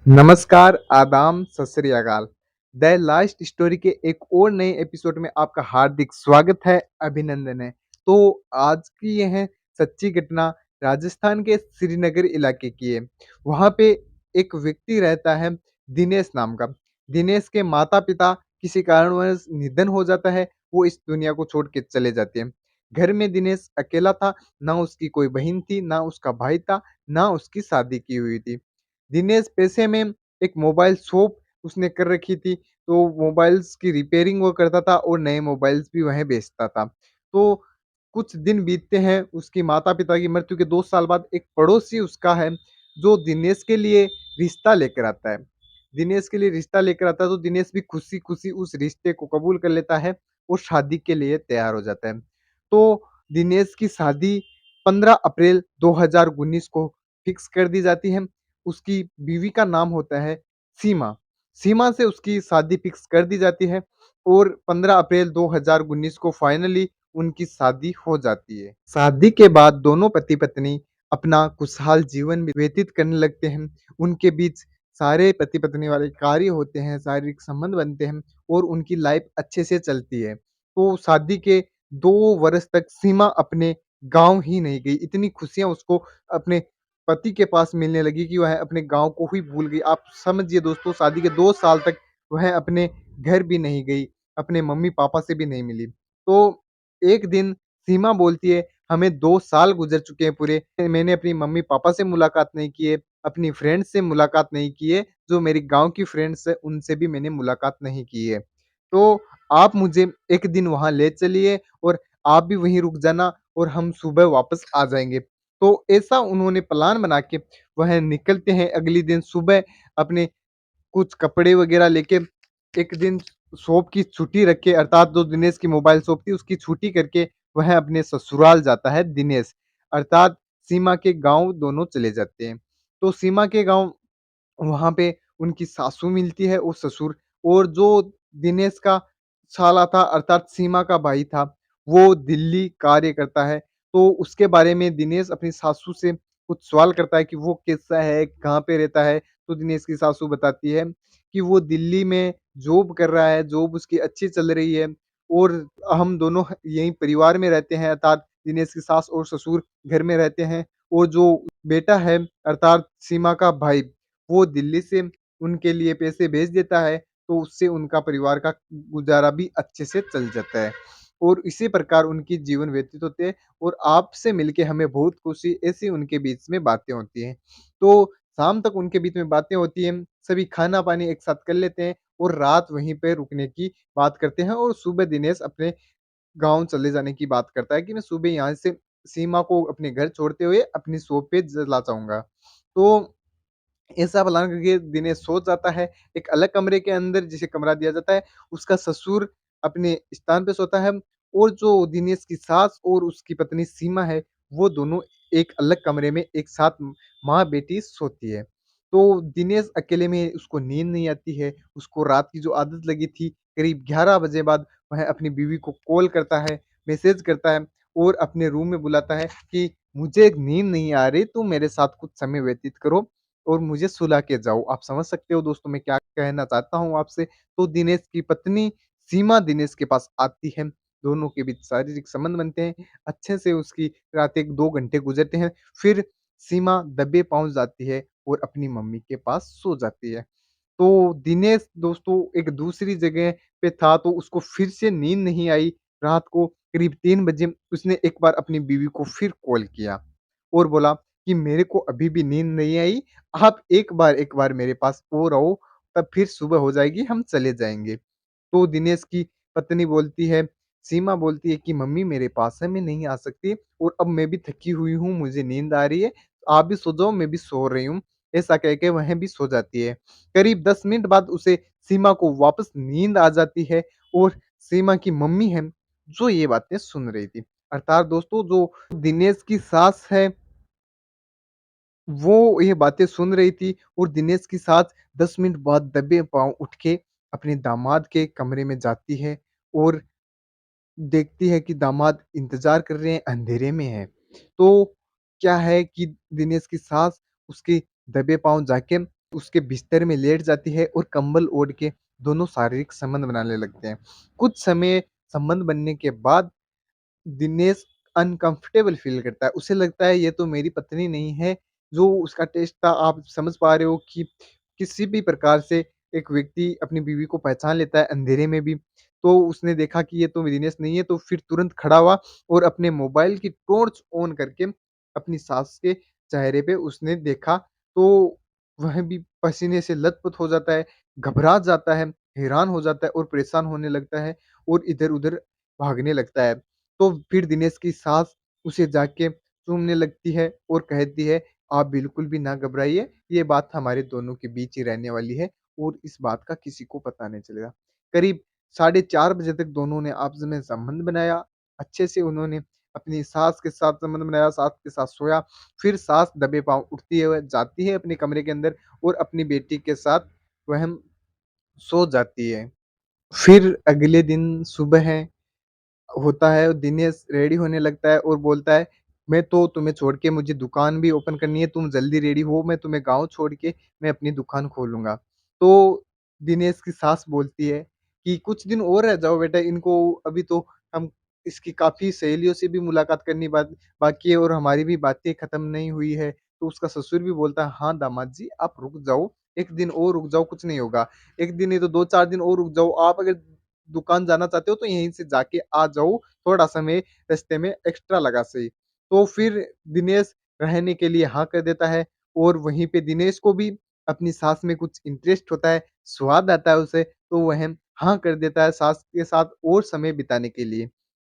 नमस्कार, आदाब, सत श्री अकाल। द लास्ट स्टोरी के एक और नए एपिसोड में आपका हार्दिक स्वागत है, अभिनंदन है। तो आज की ये है सच्ची घटना राजस्थान के श्रीनगर इलाके की है। वहाँ पे एक व्यक्ति रहता है दिनेश नाम का। दिनेश के माता-पिता किसी कारणवश निधन हो जाता है, वो इस दुनिया को छोड़ के चले जाते हैं। घर में दिनेश अकेला था, ना उसकी कोई बहन थी, ना उसका भाई था, ना उसकी शादी की हुई थी। दिनेश पेशे में एक मोबाइल शॉप उसने कर रखी थी, तो मोबाइल्स की रिपेयरिंग वो करता था और नए मोबाइल्स भी वह बेचता था। तो कुछ दिन बीतते हैं, उसकी माता-पिता की मृत्यु के 2 साल बाद एक पड़ोसी उसका है, जो दिनेश के लिए रिश्ता लेकर आता है। दिनेश के लिए रिश्ता लेकर आता है, तो दिनेश भी खुशी-खुशी उस रिश्ते को कबूल कर लेता है और शादी के लिए तैयार हो जाता है। तो दिनेश की शादी 15 अप्रैल 2019 को फिक्स कर दी जाती है। उसकी बीवी का नाम होता है सीमा। सीमा से उसकी शादी फिक्स कर दी जाती है और 15 अप्रैल 2019 को फाइनली उनकी शादी हो जाती है। शादी के बाद दोनों पति-पत्नी अपना खुशहाल जीवन व्यतीत करने लगते हैं। उनके बीच सारे पति-पत्नी वाले कार्य होते हैं, शारीरिक संबंध बनते हैं और उनकी लाइफ अच्छे से चलती है। तो शादी के 2 वर्ष तक सीमा अपने गाँव ही नहीं गई। इतनी खुशियाँ उसको अपने पति के पास मिलने लगी कि वह अपने गाँव को ही भूल गई। आप समझिए दोस्तों, शादी के 2 साल तक वह अपने घर भी नहीं गई, अपने मम्मी-पापा से भी नहीं मिली। तो एक दिन सीमा बोलती है, हमें 2 साल गुज़र चुके हैं पूरे, मैंने अपनी मम्मी-पापा से मुलाकात नहीं की है, अपनी फ्रेंड्स से मुलाकात नहीं की है, जो मेरी गाँव की फ्रेंड्स हैं उनसे भी मैंने मुलाकात नहीं की है। तो आप मुझे एक दिन वहाँ ले चलिए और आप भी वहीं रुक जाना और हम सुबह वापस आ जाएँगे। तो ऐसा उन्होंने प्लान बना के वह निकलते हैं अगले दिन सुबह अपने कुछ कपड़े वगैरह लेके एक दिन शॉप की छुट्टी रख के, अर्थात जो दिनेश की मोबाइल शॉप थी उसकी छुट्टी करके वह अपने ससुराल जाता है दिनेश, अर्थात सीमा के गाँव दोनों चले जाते हैं। तो सीमा के गाँव वहाँ पे उनकी सासू मिलती है और ससुर, और जो दिनेश का साला था अर्थात सीमा का भाई था, वो दिल्ली कार्य करता है। तो उसके बारे में दिनेश अपनी सासू से कुछ सवाल करता है कि वो कैसा है, कहाँ पे रहता है? तो दिनेश की सासू बताती है कि वो दिल्ली में जॉब कर रहा है, जॉब उसकी अच्छी चल रही है और हम दोनों यहीं परिवार में रहते हैं, अर्थात दिनेश की सास और ससुर घर में रहते हैं और जो बेटा है अर्थात सीमा का भाई, वो दिल्ली से उनके लिए पैसे भेज देता है, तो उससे उनका परिवार का गुज़ारा भी अच्छे से चल जाता है। और इसी प्रकार उनकी जीवन व्यतीत होते हैं और आपसे मिलके हमें बहुत खुशी, ऐसी उनके बीच में बातें होती हैं। तो शाम तक उनके बीच में बातें होती हैं, सभी खाना-पानी एक साथ कर लेते हैं और रात वहीं पे रुकने की बात करते हैं और सुबह दिनेश अपने गाँव चले जाने की बात करता है कि मैं सुबह यहाँ से सीमा को अपने घर छोड़ते हुए अपनी शॉप पे चला जाऊँगा। तो ऐसा प्लान करके दिनेश सो जाता है, एक अलग कमरे के अंदर जिसे कमरा दिया जाता है, उसका ससुर अपने स्थान पे सोता है और जो दिनेश की सास और उसकी पत्नी सीमा है, वो दोनों एक अलग कमरे में एक साथ माँ-बेटी सोती है। तो दिनेश अकेले में उसको नींद नहीं आती है, उसको रात की जो आदत लगी थी, करीब 11 बजे बाद वह अपनी बीवी को कॉल करता है, मैसेज करता है और अपने रूम में बुलाता है कि मुझे नींद नहीं आ रही, तुम मेरे साथ कुछ समय व्यतीत करो और मुझे सुला के जाओ। आप समझ सकते हो दोस्तों मैं क्या कहना चाहता हूँ आपसे। तो दिनेश की पत्नी सीमा दिनेश के पास आती है, दोनों के बीच शारीरिक संबंध बनते हैं, अच्छे से उसकी रात 1-2 घंटे गुज़रते हैं, फिर सीमा दबे पाँव जाती है और अपनी मम्मी के पास सो जाती है। तो दिनेश दोस्तों एक दूसरी जगह पे था, तो उसको फिर से नींद नहीं आई। रात को करीब 3 बजे उसने एक बार अपनी बीवी को फिर कॉल किया और बोला कि मेरे को अभी भी नींद नहीं आई, आप एक बार मेरे पास और आओ, तब फिर सुबह हो जाएगी, हम चले जाएँगे। तो दिनेश की पत्नी बोलती है, सीमा बोलती है कि मम्मी मेरे पास है, मैं नहीं आ सकती और अब मैं भी थकी हुई हूँ, मुझे नींद आ रही है, आप भी सो जाओ, मैं भी सो रही हूँ। ऐसा कह के वह भी सो जाती है। करीब 10 मिनट बाद उसे सीमा को वापस नींद आ जाती है और सीमा की मम्मी है, जो ये बातें सुन रही थी। अर्थात दोस्तों जो दिनेश की सास है, वो ये बातें सुन रही थी और दिनेश की सास 10 मिनट बाद दबे पाँव उठ के अपने दामाद के कमरे में जाती है और देखती है कि दामाद इंतज़ार कर रहे हैं, अंधेरे में हैं। तो क्या है कि दिनेश की सास उसके दबे पाँव जाके उसके बिस्तर में लेट जाती है और कंबल ओढ़ के दोनों शारीरिक संबंध बनाने लगते हैं। कुछ समय संबंध बनने के बाद दिनेश अनकंफर्टेबल फ़ील करता है। उसे लगता है ये तो मेरी पत्नी नहीं है, जो उसका टेस्ट था। आप समझ पा रहे हो कि किसी भी प्रकार से एक व्यक्ति अपनी बीवी को पहचान लेता है अंधेरे में भी। तो उसने देखा कि ये तो दिनेश नहीं है, तो फिर तुरंत खड़ा हुआ और अपने मोबाइल की टॉर्च ऑन करके अपनी सास के चेहरे पे उसने देखा, तो वह भी पसीने से लथपथ हो जाता है, घबरा जाता है, हैरान हो जाता है और परेशान होने लगता है और इधर-उधर भागने लगता है। तो फिर दिनेश की सास उसे जाके चूमने लगती है और कहती है, "आप बिल्कुल भी ना घबराइए, ये बात हमारे दोनों के बीच ही रहने वाली है और इस बात का किसी को पता नहीं चलेगा।" करीब साढ़े 4 बजे तक दोनों ने आपस में संबंध बनाया। अच्छे से उन्होंने अपनी सास के साथ संबंध बनाया, सास के साथ सोया। फिर सास दबे पाँव उठती है, वह जाती है अपने कमरे के अंदर और अपनी बेटी के साथ वह सो जाती है। फिर अगले दिन सुबह होता है, दिनेश रेडी होने लगता है और बोलता है, "मैं तो तुम्हें छोड़ के मुझे दुकान भी ओपन करनी है, तुम जल्दी रेडी हो, मैं तुम्हें गाँव छोड़ के मैं अपनी दुकान खोलूँगा।" तो दिनेश की सास बोलती है कि, "कुछ दिन और रह जाओ बेटा, इनको अभी तो हम इसकी काफ़ी सहेलियों से भी मुलाकात करनी बाकी है और हमारी भी बातें खत्म नहीं हुई है।" तो उसका ससुर भी बोलता है, "हाँ, दामाद जी, आप रुक जाओ, 1 दिन और रुक जाओ, कुछ नहीं होगा। 1 दिन नहीं तो 2-4 दिन और रुक जाओ। आप अगर दुकान जाना चाहते हो तो यहीं से जाके आ जाओ, थोड़ा समय रास्ते में एक्स्ट्रा लगा सही।" तो फिर दिनेश रहने के लिए हाँ कर देता है और वहीं पे दिनेश को भी अपनी सास में कुछ इंटरेस्ट होता है, स्वाद आता है उसे, तो वह हाँ कर देता है सास के साथ और समय बिताने के लिए।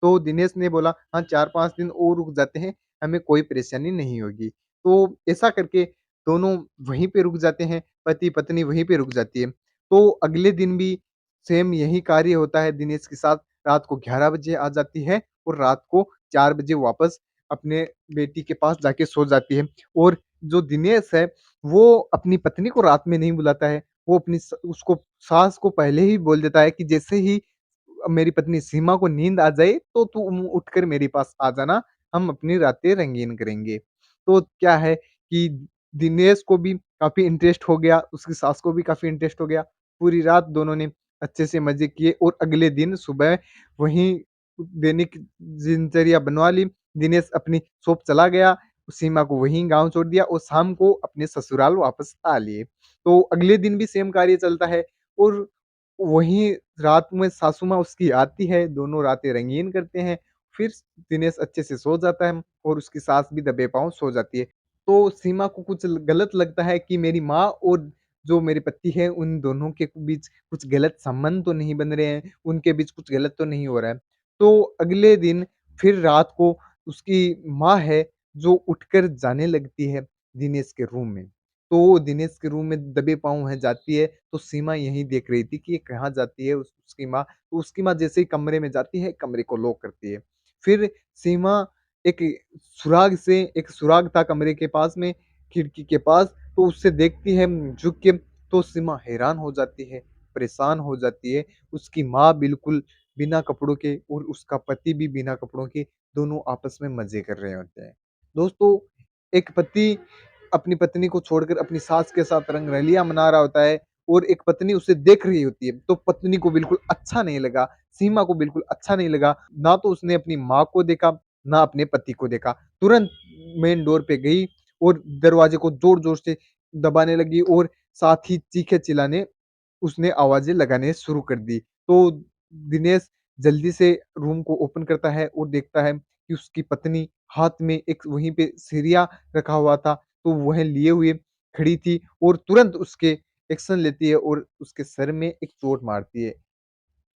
तो दिनेश ने बोला, "हाँ, 4-5 दिन और रुक जाते हैं, हमें कोई परेशानी नहीं होगी।" तो ऐसा करके दोनों वहीं पे रुक जाते हैं, पति-पत्नी वहीं पे रुक जाती है। तो अगले दिन भी सेम यही कार्य होता है, दिनेश के साथ रात को 11 बजे आ जाती है और रात को 4 बजे वापस अपने बेटी के पास जाके सो जाती है। और जो दिनेश है, वो अपनी पत्नी को रात में नहीं बुलाता है, वो अपनी स उसको सास को पहले ही बोल देता है कि जैसे ही मेरी पत्नी सीमा को नींद आ जाए, तो तुम उठकर मेरे पास आ जाना, हम अपनी रातें रंगीन करेंगे। तो क्या है कि दिनेश को भी काफ़ी इंटरेस्ट हो गया, उसकी सास को भी काफ़ी इंटरेस्ट हो गया। पूरी रात दोनों ने अच्छे से मज़े किए और अगले दिन सुबह वहीं दैनिक दिनचर्या बनवा ली। दिनेश अपनी शॉप चला गया, सीमा को वहीं गाँव छोड़ दिया और शाम को अपने ससुराल वापस आ लिए। तो अगले दिन भी सेम कार्य चलता है और वहीं रात में सासू माँ उसकी आती है, दोनों रातें रंगीन करते हैं। फिर दिनेश अच्छे से सो जाता है और उसकी सास भी दबे पाँव सो जाती है। तो सीमा को कुछ गलत लगता है कि मेरी माँ और जो मेरे पति हैं, उन दोनों के बीच कुछ गलत संबंध तो नहीं बन रहे हैं, उनके बीच कुछ गलत तो नहीं हो रहा है। तो अगले दिन फिर रात को उसकी माँ है, जो उठकर जाने लगती है दिनेश के रूम में। तो वो दिनेश के रूम में दबे पाँव वहाँ जाती है, तो सीमा यही देख रही थी कि ये कहाँ जाती है उसकी माँ। तो उसकी माँ जैसे ही कमरे में जाती है, कमरे को लॉक करती है। फिर सीमा एक एक सुराग था कमरे के पास में, खिड़की के पास, तो उससे देखती है झुक के, तो सीमा हैरान हो जाती है, परेशान हो जाती है। उसकी माँ बिल्कुल बिना कपड़ों के और उसका पति भी बिना कपड़ों के दोनों आपस में मज़े कर रहे होते हैं। दोस्तों, एक पति अपनी पत्नी को छोड़कर अपनी सास के साथ रंगरलिया मना रहा होता है और एक पत्नी उसे देख रही होती है, तो पत्नी को बिल्कुल अच्छा नहीं लगा, सीमा को बिल्कुल अच्छा नहीं लगा। ना तो उसने अपनी माँ को देखा, ना अपने पति को देखा। तुरंत मेन डोर पे गई और दरवाजे को ज़ोर-ज़ोर से दबाने लगी और साथ ही चीखे-चिल्लाने उसने आवाज़ें लगाने शुरू कर दी। तो दिनेश जल्दी से रूम को ओपन करता है और देखता है कि उसकी पत्नी हाथ में एक वहीं पे सिरिया रखा हुआ था, तो वह लिए हुए खड़ी थी और तुरंत उसके एक्शन लेती है और उसके सर में एक चोट मारती है।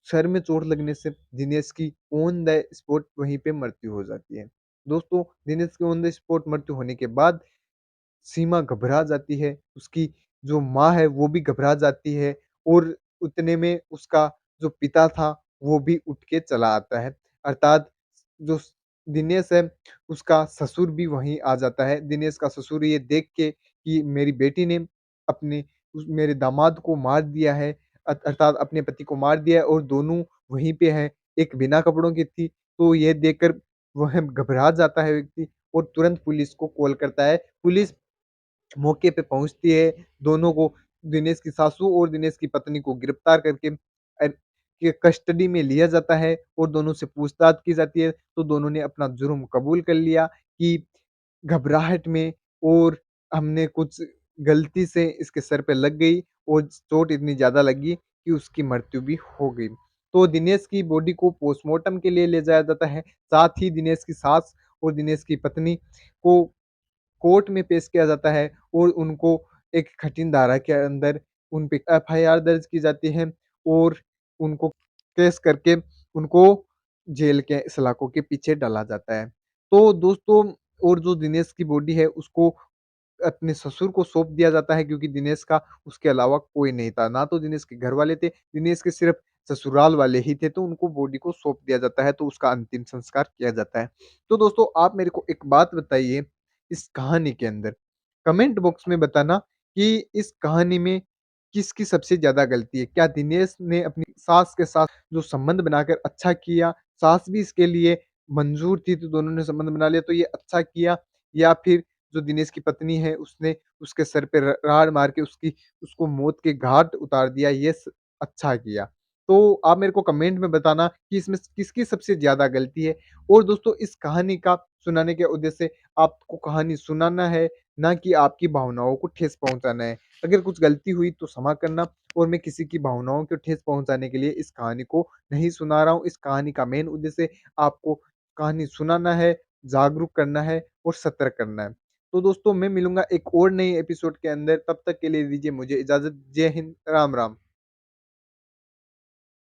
सर में चोट लगने से दिनेश की ऑन द स्पॉट वहीं पे मृत्यु हो जाती है। दोस्तों, दिनेश की ऑन द स्पॉट मृत्यु होने के बाद सीमा घबरा जाती है, उसकी जो माँ है वो भी घबरा जाती है और उतने में उसका जो पिता था वो भी उठ के चला आता है। अर्थात जो दिनेश है उसका ससुर भी वहीं आ जाता है। दिनेश का ससुर ये देख के कि मेरी बेटी ने अपने उस मेरे दामाद को मार दिया है, अर्थात अपने पति को मार दिया है और दोनों वहीं पे हैं। एक बिना कपड़ों की थी, तो ये देखकर वह घबरा जाता है व्यक्ति और तुरंत पुलिस को कॉल करता है। पुलिस मौके पे पहुँचती है, दोनों को दिनेश की सासू और दिनेश की पत्नी को गिरफ्तार करके के कस्टडी में लिया जाता है और दोनों से पूछताछ की जाती है, तो दोनों ने अपना जुर्म कबूल कर लिया कि घबराहट में और हमने कुछ गलती से इसके सर पे लग गई और चोट इतनी ज़्यादा लगी कि उसकी मृत्यु भी हो गई। तो दिनेश की बॉडी को पोस्टमार्टम के लिए ले जाया जाता है, साथ ही दिनेश की सास और दिनेश की पत्नी को कोर्ट में पेश किया जाता है और उनको एक कठिन धारा के अंदर उन पे एफआईआर दर्ज की जाती है और उनको केस करके उनको जेल के सलाखों के पीछे डाला जाता है। तो दोस्तों और जो दिनेश की बॉडी है उसको अपने ससुर को सौंप दिया जाता है क्योंकि दिनेश का उसके अलावा कोई नहीं था। ना तो दिनेश के घरवाले थे, दिनेश के सिर्फ़ ससुराल वाले ही थे, तो उनको बॉडी को सौंप दिया जाता है, तो उसका अंतिम संस्कार किया जाता है। तो दोस्तों आप मेरे को एक बात बताइए इस कहानी के अंदर, कमेंट बॉक्स में बताना कि इस कहानी में किसकी सबसे ज़्यादा गलती है? क्या दिनेश ने अपनी सास के साथ जो संबंध बनाकर अच्छा किया, सास भी इसके लिए मंज़ूर थी तो दोनों ने संबंध बना लिया तो ये अच्छा किया या फिर जो दिनेश की पत्नी है उसने उसके सर पे र राड़ मार के उसको मौत के घाट उतार दिया, ये अच्छा किया। तो आप मेरे को कमेंट में बताना कि इसमें किसकी सबसे ज़्यादा गलती है और दोस्तों इस कहानी का सुनाने के उद्देश्य से आपको कहानी सुनाना है, ना कि आपकी भावनाओं को ठेस पहुँचाना है। अगर कुछ गलती हुई तो क्षमा करना और मैं किसी की भावनाओं को ठेस पहुँचाने के लिए इस कहानी को नहीं सुना रहा हूँ। इस कहानी का मेन उद्देश्य आपको कहानी सुनाना है, जागरूक करना है और सतर्क करना है। तो दोस्तों मैं मिलूँगा एक और नए एपिसोड के अंदर, तब तक के लिए दीजिए मुझे इजाज़त। जय हिंद, राम, राम।